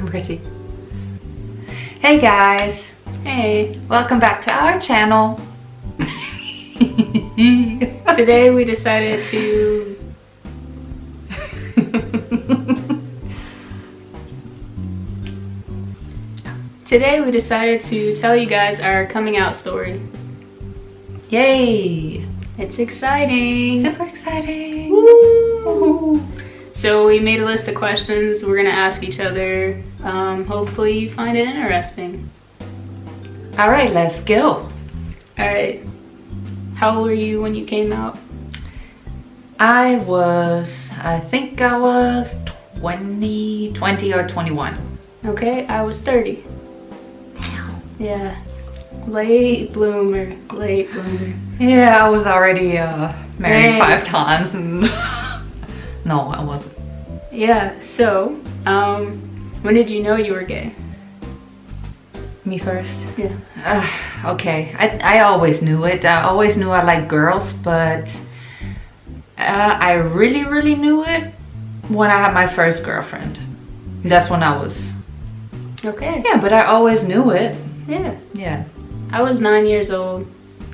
I'm ready. Hey guys. Hey. Welcome back to our channel. Today we decided to... Today we decided to tell you guys our coming out story. Yay! It's exciting. Super exciting. Woo! So we made a list of questions we're gonna ask each other. Hopefully you find it interesting. Alright, let's go. Alright. How old were you when you came out? I think I was 20 or 21. Okay, I was 30. Yeah. Late bloomer. Yeah, I was already married 5 times. And no, I wasn't. Yeah, so, when did you know you were gay? Me first? Yeah. Okay, I always knew it. I always knew I liked girls, but I really knew it when I had my first girlfriend. That's when I was... Okay. Yeah, but I always knew it. Yeah. Yeah. I was 9 years old,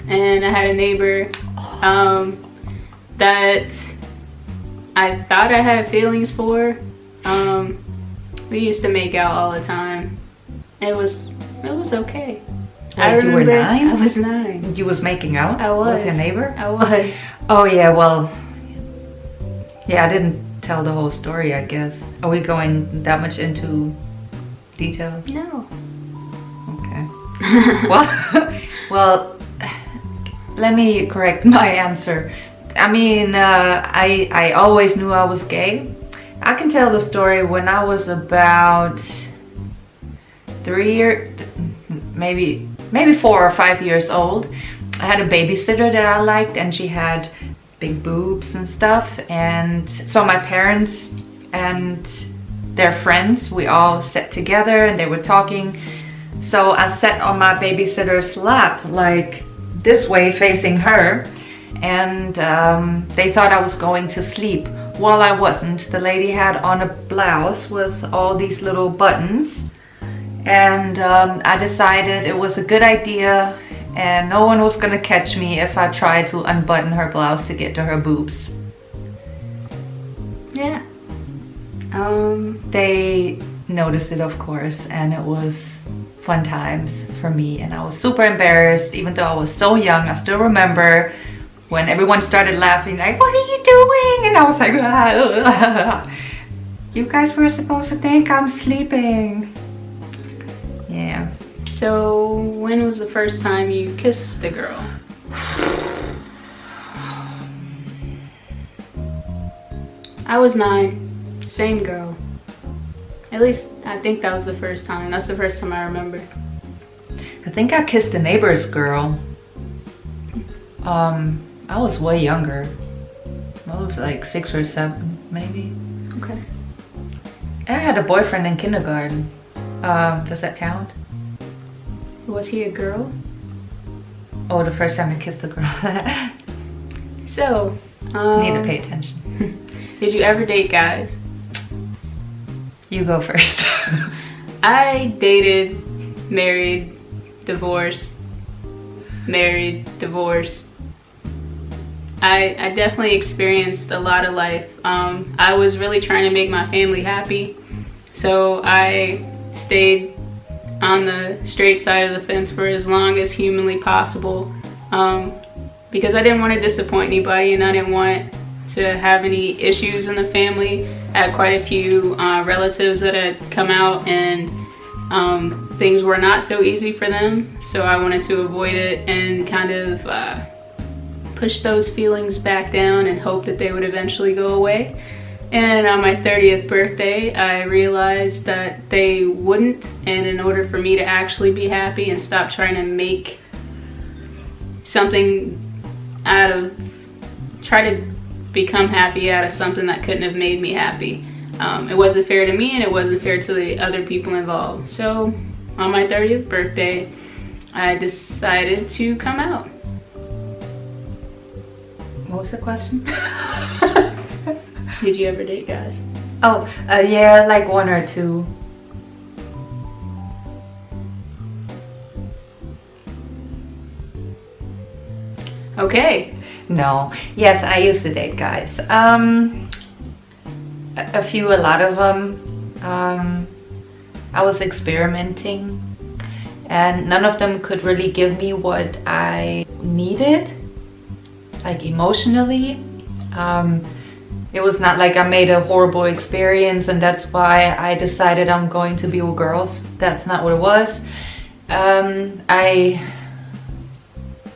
and I had a neighbor that I thought I had feelings for. We used to make out all the time. It was okay. Wait, I remember, you were 9? I was 9. You was making out? I was. With your neighbor? I was. Oh yeah, well, yeah, I didn't tell the whole story, I guess. Are we going that much into detail? No. Okay. well, let me correct my answer. I mean, I always knew I was gay. I can tell the story when I was about 4 or 5 years old. I had a babysitter that I liked, and she had big boobs and stuff. And so my parents and their friends, we all sat together and they were talking. So I sat on my babysitter's lap, like this way facing her, and they thought I was going to sleep. While I wasn't. The lady had on a blouse with all these little buttons, and I decided it was a good idea and no one was gonna catch me if I tried to unbutton her blouse to get to her boobs. Yeah. They noticed it, of course, and it was fun times for me, and I was super embarrassed. Even though I was so young, I still remember when everyone started laughing, like, "What are you doing?" And I was like, "You guys were supposed to think I'm sleeping." Yeah. So when was the first time you kissed a girl? I was 9. Same girl. At least I think that was the first time. That's the first time I remember. I think I kissed a neighbor's girl. I was way younger. I was like 6 or 7, maybe. Okay. And I had a boyfriend in kindergarten. Does that count? Was he a girl? Oh, the first time I kissed a girl. So, need to pay attention. Did you ever date guys? You go first. I dated, married, divorced, married, divorced. I definitely experienced a lot of life. I was really trying to make my family happy, so I stayed on the straight side of the fence for as long as humanly possible, because I didn't want to disappoint anybody, and I didn't want to have any issues in the family. I had quite a few relatives that had come out, and things were not so easy for them, so I wanted to avoid it and kind of push those feelings back down and hope that they would eventually go away. And on my 30th birthday, I realized that they wouldn't, and in order for me to actually be happy and stop trying to make something try to become happy out of something that couldn't have made me happy. It wasn't fair to me, and it wasn't fair to the other people involved. So on my 30th birthday, I decided to come out. What was the question? Did you ever date guys? Oh, yeah, like 1 or 2. Okay. No. Yes, I used to date guys. A lot of them. I was experimenting, and none of them could really give me what I needed, like emotionally. It was not like I made a horrible experience and that's why I decided I'm going to be with girls. That's not what it was.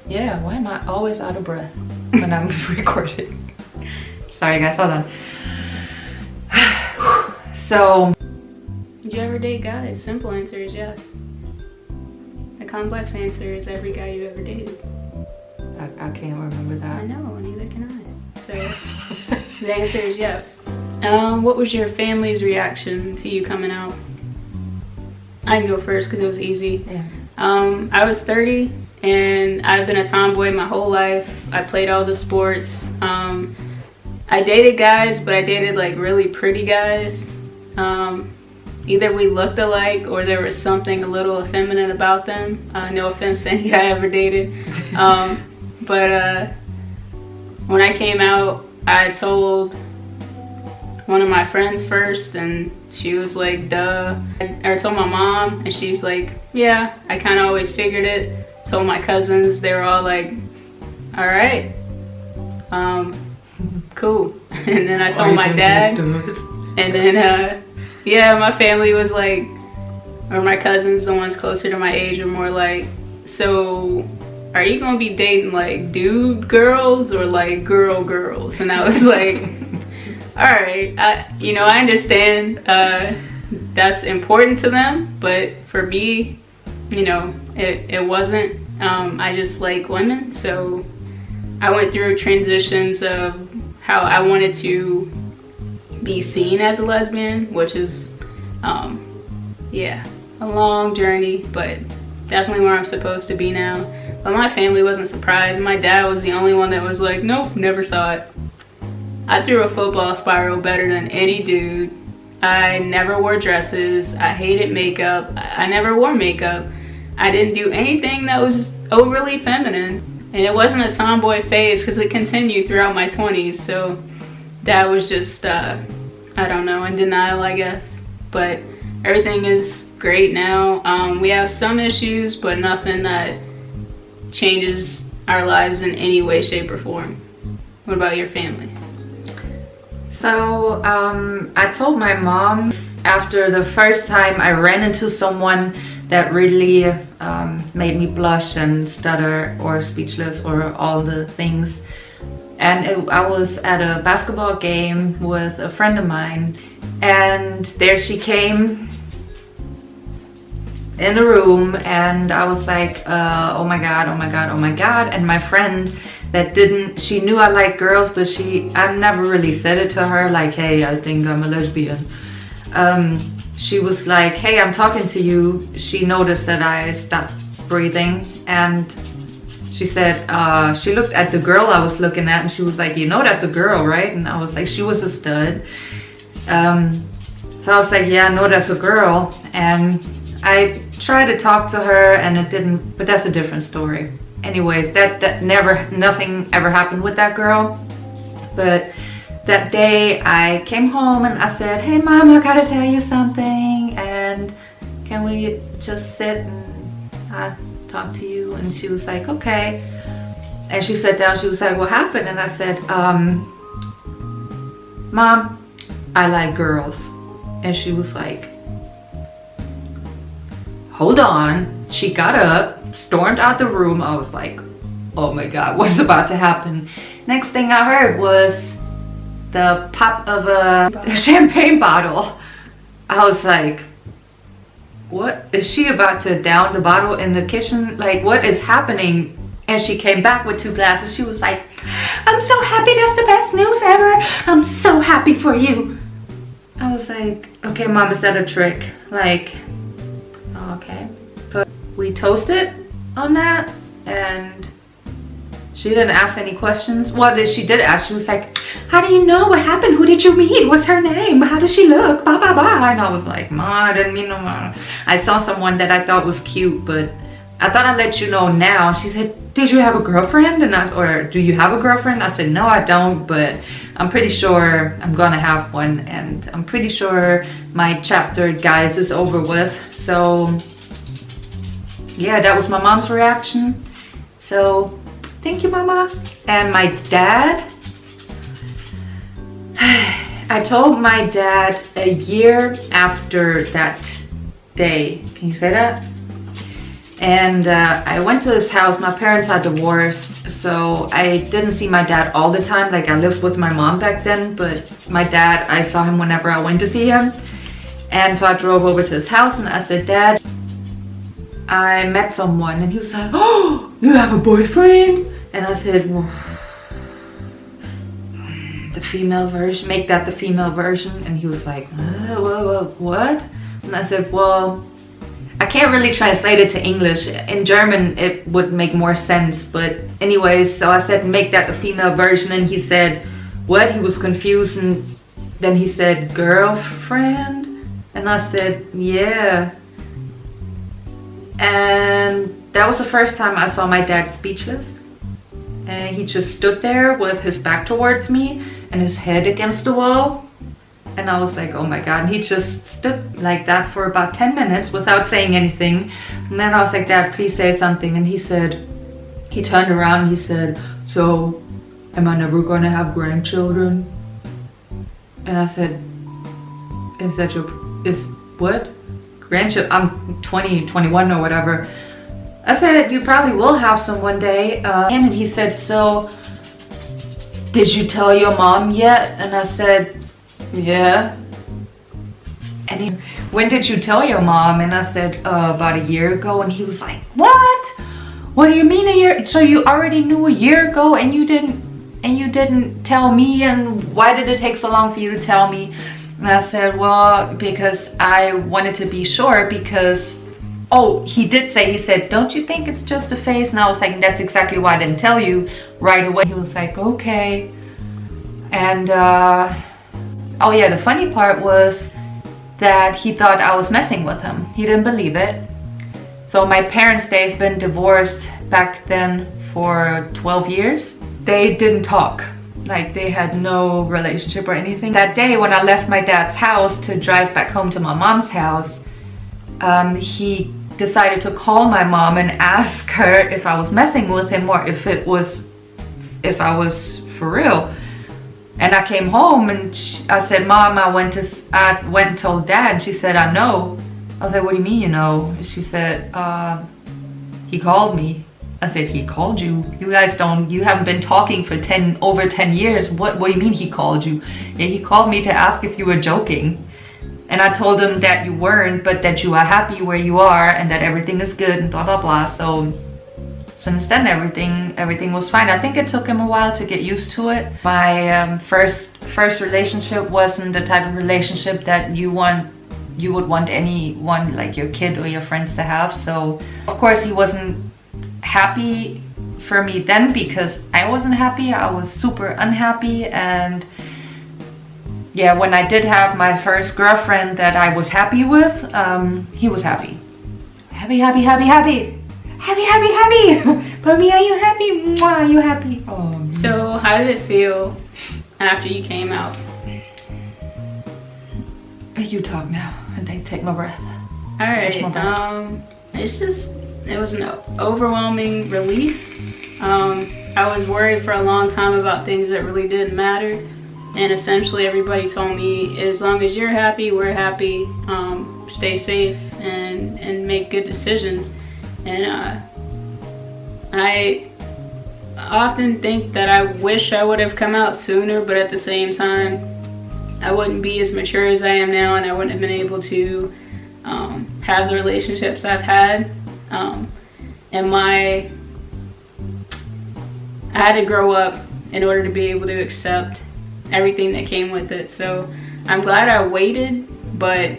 Yeah, why am I always out of breath when I'm recording? Sorry guys, hold on. So, did you ever date guys? Simple answer is yes. The complex answer is every guy you ever dated. I can't remember that. I know, neither can I. So, the answer is yes. What was your family's reaction to you coming out? I can go first because it was easy. Yeah. I was 30 and I've been a tomboy my whole life. I played all the sports. I dated guys, but I dated like really pretty guys. Either we looked alike or there was something a little effeminate about them. No offense to any guy I ever dated. But when I came out, I told one of my friends first and she was like, duh. I told my mom and she's like, yeah, I kind of always figured it. Told my cousins, they were all like, all right, cool. And then I told my dad, and then yeah, my family was like, or my cousins, the ones closer to my age, were more like, so are you gonna be dating like dude girls or like girl girls? And I was like, all right, I understand that's important to them, but for me, it wasn't. I just like women, so I went through transitions of how I wanted to be seen as a lesbian, which is yeah, a long journey, but definitely where I'm supposed to be now. But my family wasn't surprised. My dad was the only one that was like, nope, never saw it. I threw a football spiral better than any dude. I never wore dresses. I hated makeup. I never wore makeup. I didn't do anything that was overly feminine. And it wasn't a tomboy phase because it continued throughout my 20s. So that was just, I don't know, in denial, I guess. But everything is great now. We have some issues, but nothing that changes our lives in any way, shape, or form. What about your family? So I told my mom after the first time I ran into someone that really made me blush and stutter or speechless or all the things. And I was at a basketball game with a friend of mine, and there she came in the room, and I was like, oh my god, oh my god, oh my god. And my friend that she knew I like girls, but I never really said it to her, like, hey, I think I'm a lesbian. She was like, hey, I'm talking to you. She noticed that I stopped breathing, and she said, she looked at the girl I was looking at, and she was like, that's a girl, right? And I was like, she was a stud. So I was like, yeah, I know that's a girl. And I tried to talk to her and it didn't, but that's a different story. Anyways, nothing ever happened with that girl. But that day I came home and I said, hey mom, I gotta tell you something, and can we just sit and I talk to you? And she was like, okay. And she sat down, she was like, what happened? And I said, mom, I like girls. And she was like, hold on. She got up, stormed out the room. I was like, oh my god, what's about to happen? Next thing I heard was the pop of a champagne bottle. I was like, what? Is she about to down the bottle in the kitchen? Like, what is happening? And she came back with 2 glasses. She was like, I'm so happy, that's the best news ever. I'm so happy for you. I was like, okay mom, is that a trick? Like, okay. But we toasted on that, and she didn't ask any questions. Well, she did ask. She was like, how do you know? What happened? Who did you meet? What's her name? How does she look? Blah, blah, blah. And I was like, ma, I didn't mean no more. I saw someone that I thought was cute, but I thought I'd let you know now. She said, did you have a girlfriend? Or do you have a girlfriend? I said, no, I don't, but I'm pretty sure I'm gonna have one, and I'm pretty sure my chapter, guys, is over with. So yeah, that was my mom's reaction. So thank you, Mama. And my dad, I told my dad a year after that day. Can you say that? And I went to his house. My parents are divorced, so I didn't see my dad all the time. Like, I lived with my mom back then, but my dad, I saw him whenever I went to see him. And so I drove over to his house and I said, Dad, I met someone. And he was like, oh, you have a boyfriend? And I said, well, the female version, make that the female version. And he was like, what? And I said, well, I can't really translate it to English. In German, it would make more sense. But anyways, so I said, make that the female version. And he said, what? He was confused. And then he said, girlfriend? And I said, yeah. And that was the first time I saw my dad speechless. And he just stood there with his back towards me and his head against the wall. And I was like, oh my God. And he just stood like that for about 10 minutes without saying anything. And then I was like, Dad, please say something. And he said, he turned around and he said, so am I never gonna have grandchildren? And I said, is what? Grandchildren? I'm 20, 21 or whatever. I said, you probably will have some one day. And he said, so did you tell your mom yet? And I said, yeah. And he, when did you tell your mom? And I said, about a year ago. And he was like, what? What do you mean a year? So you already knew a year ago and you didn't tell me? And why did it take so long for you to tell me? And I said, well, because I wanted to be sure, because, oh, he did say, he said, don't you think it's just a phase? And I was like, that's exactly why I didn't tell you right away. He was like, okay. And, oh yeah, the funny part was that he thought I was messing with him. He didn't believe it. So my parents, they've been divorced back then for 12 years. They didn't talk. Like, they had no relationship or anything. That day when I left my dad's house to drive back home to my mom's house, he decided to call my mom and ask her if I was messing with him or if I was for real. And I came home and I said, Mom, I went and told Dad. And she said, I know. I was like, what do you mean you know? She said, he called me. I said, he called you? You haven't been talking for over 10 years. What do you mean he called you? Yeah, he called me to ask if you were joking. And I told him that you weren't, but that you are happy where you are and that everything is good and blah, blah, blah. So since then, everything was fine. I think it took him a while to get used to it. My first relationship wasn't the type of relationship that you would want anyone, like your kid or your friends, to have. So of course he wasn't happy for me then because I wasn't happy. I was super unhappy. And yeah, when I did have my first girlfriend that I was happy with, he was happy. Happy. But me, are you happy? Mwah, are you happy? Oh. So how did it feel after you came out? You talk now and then take my breath. All right. It was an overwhelming relief. I was worried for a long time about things that really didn't matter. And essentially everybody told me, as long as you're happy, we're happy. Stay safe and make good decisions. And I often think that I wish I would have come out sooner, but at the same time, I wouldn't be as mature as I am now, and I wouldn't have been able to have the relationships I've had. And I had to grow up in order to be able to accept everything that came with it. So I'm glad I waited, but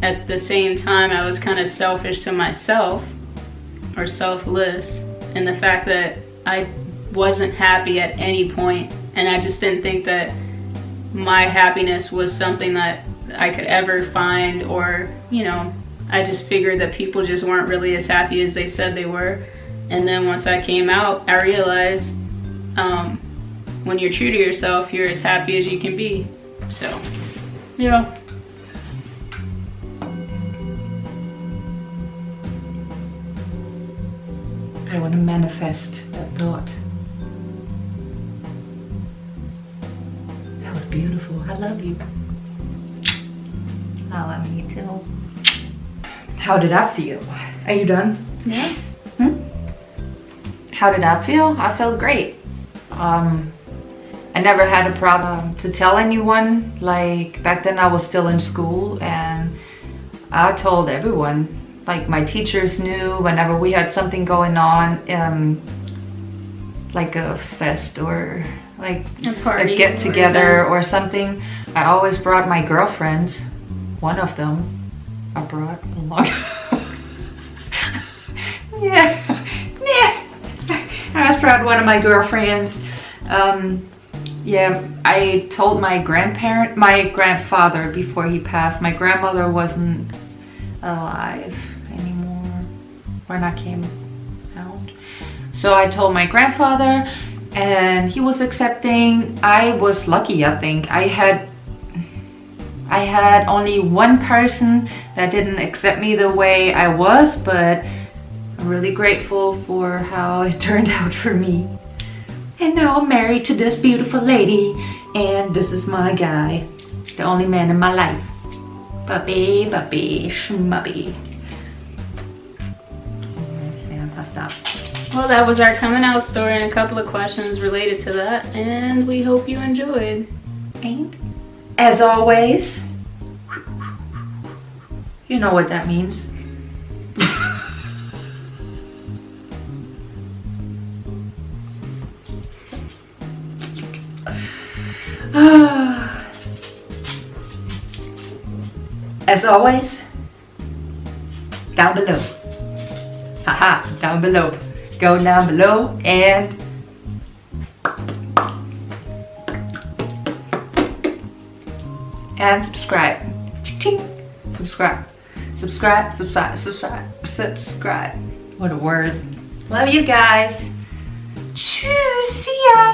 at the same time, I was kind of selfish to myself, or selfless, in the fact that I wasn't happy at any point, and I just didn't think that my happiness was something that I could ever find or, I just figured that people just weren't really as happy as they said they were. And then once I came out, I realized when you're true to yourself, you're as happy as you can be. So, yeah. I want to manifest that thought. That was beautiful. I love you. I love you too. How did I feel? Are you done? Yeah. How did I feel? I felt great. I never had a problem to tell anyone. Like back then I was still in school and I told everyone. Like my teachers knew whenever we had something going on, like a fest or like a party, a get together or something. I always brought my girlfriends. One of them I brought along. yeah. I always brought one of my girlfriends. Yeah, I told my grandfather before he passed. My grandmother wasn't alive anymore when I came out. So I told my grandfather and he was accepting. I was lucky, I think. I had only one person that didn't accept me the way I was, but I'm really grateful for how it turned out for me. And now I'm married to this beautiful lady, and this is my guy, the only man in my life. Puppy, schmubby. Stop. Well, that was our coming out story and a couple of questions related to that, and we hope you enjoyed. And as always, you know what that means. As always, down below. Haha, down below. Go down below and subscribe. Subscribe. What a word. Love you guys. Tschüss. See ya.